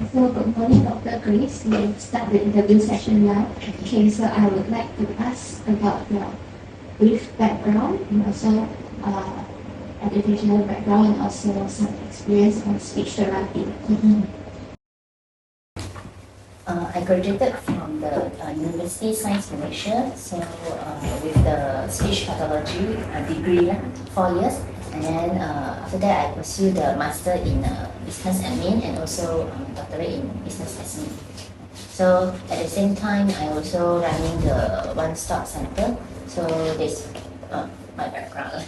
So, good morning, Dr. Grace. We'll start the interview session now. Okay, so I would like to ask about your brief background and also educational background and also some experience on speech therapy. I graduated from the University Science Malaysia, so with the speech pathology degree, 4 years, and then after that I pursued the master in business admin and also doctorate in business admin. So at the same time, I also running the one-stop center. So this my background.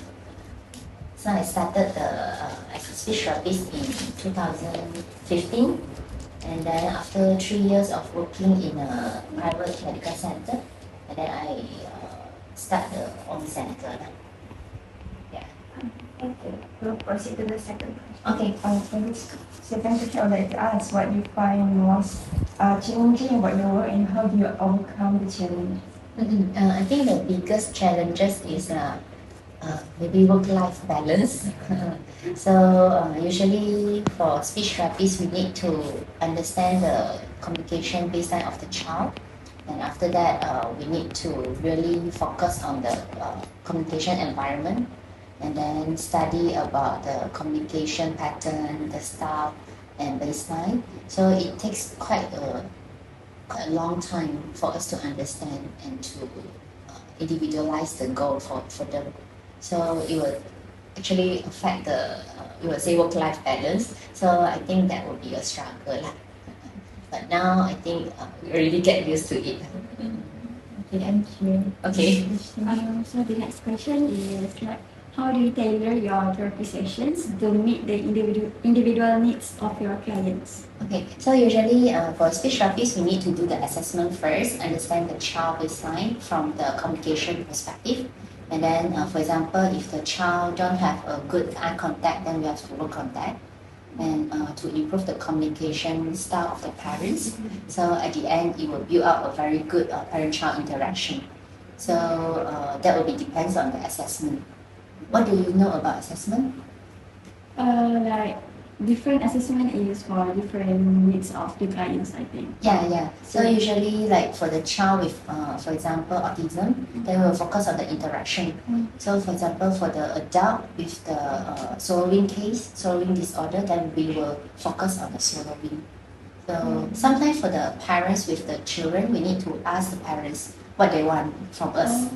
So I started as a speech therapist in 2015. And then after 3 years of working in a private medical center, and then I start the own center. Yeah. Thank you. We'll proceed to the second question. Okay. For this second question, I would like to ask what you find most challenging about your work and how do you overcome the challenge? I think the biggest challenges is maybe work-life balance. So usually for speech therapists, we need to understand the communication baseline of the child. And after that, we need to really focus on the communication environment and then study about the communication pattern, the style, and baseline. So it takes quite a long time for us to understand and to individualize the goal for them. So it will actually affect the, we will say, work-life balance. So I think that will be a struggle. But now I think we already get used to it. Thank you. Okay. So the next question is how do you tailor your therapy sessions to meet the individual needs of your clients? Okay, so usually for speech therapists, we need to do the assessment first, understand the child baseline from the communication perspective. And then, for example, if the child don't have a good eye contact, then we have to work on that. And to improve the communication style of the parents. So at the end, it will build up a very good parent-child interaction. So that will be depends on the assessment. What do you know about assessment? Like different assessment is for different needs of the clients, I think. Yeah. So usually, like for the child with, for example, autism, then we'll focus on the interaction. So for example, for the adult with the swallowing disorder, then we will focus on the swallowing. So sometimes for the parents with the children, we need to ask the parents what they want from us,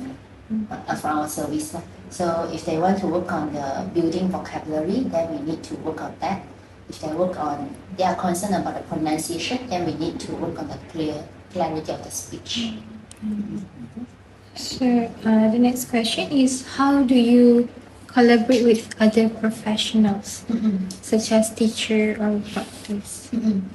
from our service. So if they want to work on the building vocabulary, then we need to work on that. If they are concerned about the pronunciation, then we need to work on the clarity of the speech. So the next question is, how do you collaborate with other professionals, such as teacher or doctors?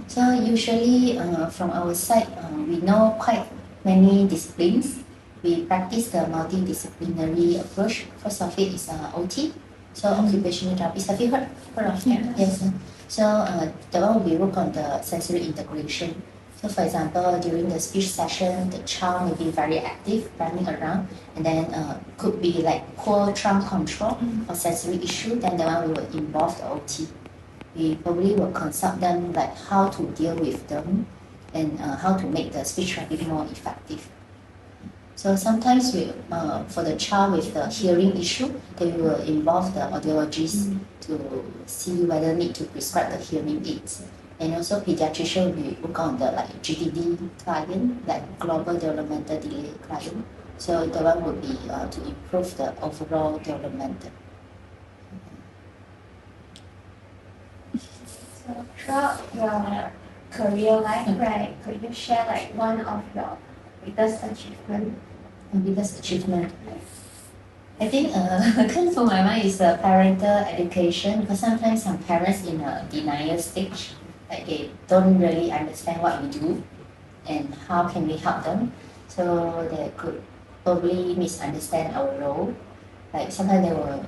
So usually from our side, we know quite many disciplines. We practice the multidisciplinary approach. First of it is OT, so occupational therapist. Have you heard of that? Yes. So the one we work on the sensory integration. So for example, during the speech session, the child may be very active, running around, and then could be like poor trunk control or sensory issue, then the one we will involve the OT. We probably will consult them like how to deal with them and how to make the speech therapy more effective. So sometimes we, for the child with the hearing issue, they will involve the audiologist to see whether need to prescribe the hearing aids. And also pediatrician will work on the like GDD client, like global developmental delay client. So the one would be to improve the overall development. So throughout your career life, right, could you share like one of your biggest achievement? I think comes to my mind is the parental education, because sometimes some parents in a denial stage, like they don't really understand what we do and how can we help them. So they could probably misunderstand our role. Like sometimes they will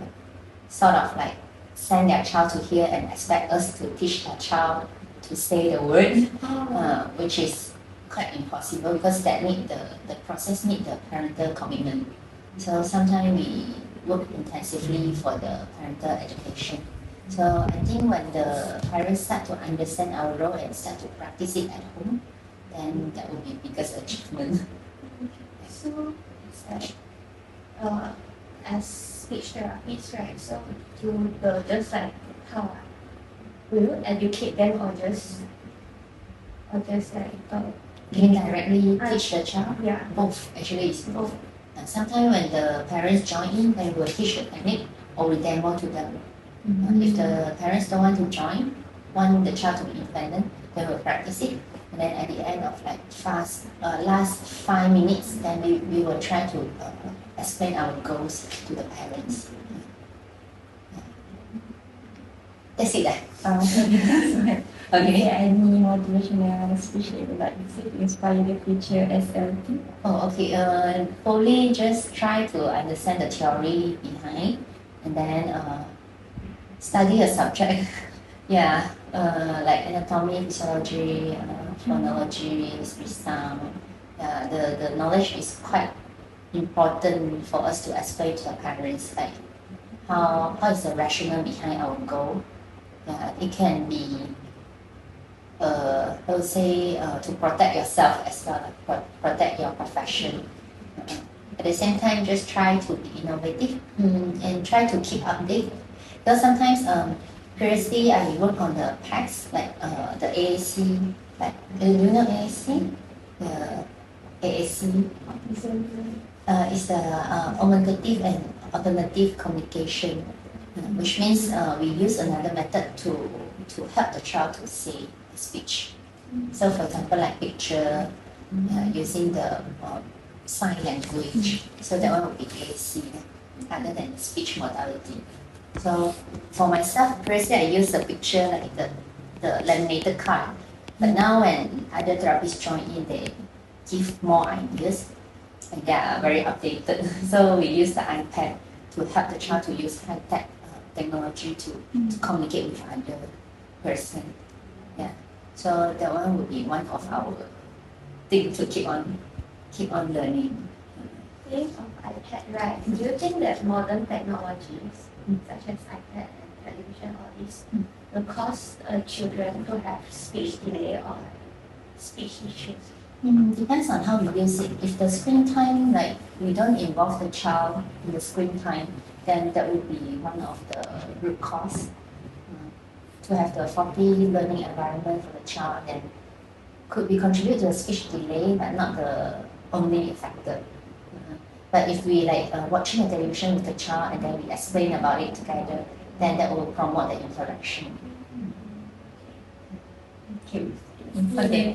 sort of like send their child to here and expect us to teach their child to say the word, which is quite impossible because that need the process need the parental commitment. So sometimes we work intensively for the parental education. So I think when the parents start to understand our role and start to practice it at home, then that will be biggest achievement. So it's like as speech therapists, right? So you will just like how will you educate them or just like Can you directly teach the child? yeah. Both, actually it's both. Sometimes when the parents join in, then we'll teach the technique or we demo to them. If the parents don't want to join, want the child to be independent, then we'll practice it. And then at the end of like last 5 minutes, then we will try to explain our goals to the parents. That's it. That's right. Is Okay. there any motivational speech that you would like to say to inspire the future SLT? Oh, okay. Only just try to understand the theory behind, and then study a subject. Yeah, like anatomy, physiology, phonology, speech sound. Yeah, the knowledge is quite important for us to explain to the parents, like how is the rationale behind our goal. Yeah, it can be I would say to protect yourself as well, protect your profession. At the same time, just try to be innovative and try to keep update. Because sometimes previously I work on the PACS, like the AAC, like do you know AAC? The AAC is the augmentative and alternative communication, which means we use another method to help the child to say speech. So for example, like picture, using the sign language. So that one would be AAC, other than the speech modality. So for myself, previously I use the picture like the laminated card. But now when other therapists join in, they give more ideas and they are very updated. So we use the iPad to help the child to use high-tech technology to communicate with other person. Yeah. So that one would be one of our thing to keep on learning. Think of iPad, right? Do you think that modern technologies such as iPad and television, all these, will cause children to have speech delay or speech issues? Depends on how we use it. If the screen time, like we don't involve the child in the screen time, then that would be one of the root cause. To have the faulty learning environment for the child, then could be contribute to the speech delay, but not the only factor. But if we like watching the television with the child and then we explain about it together, then that will promote the interaction. Okay. Okay.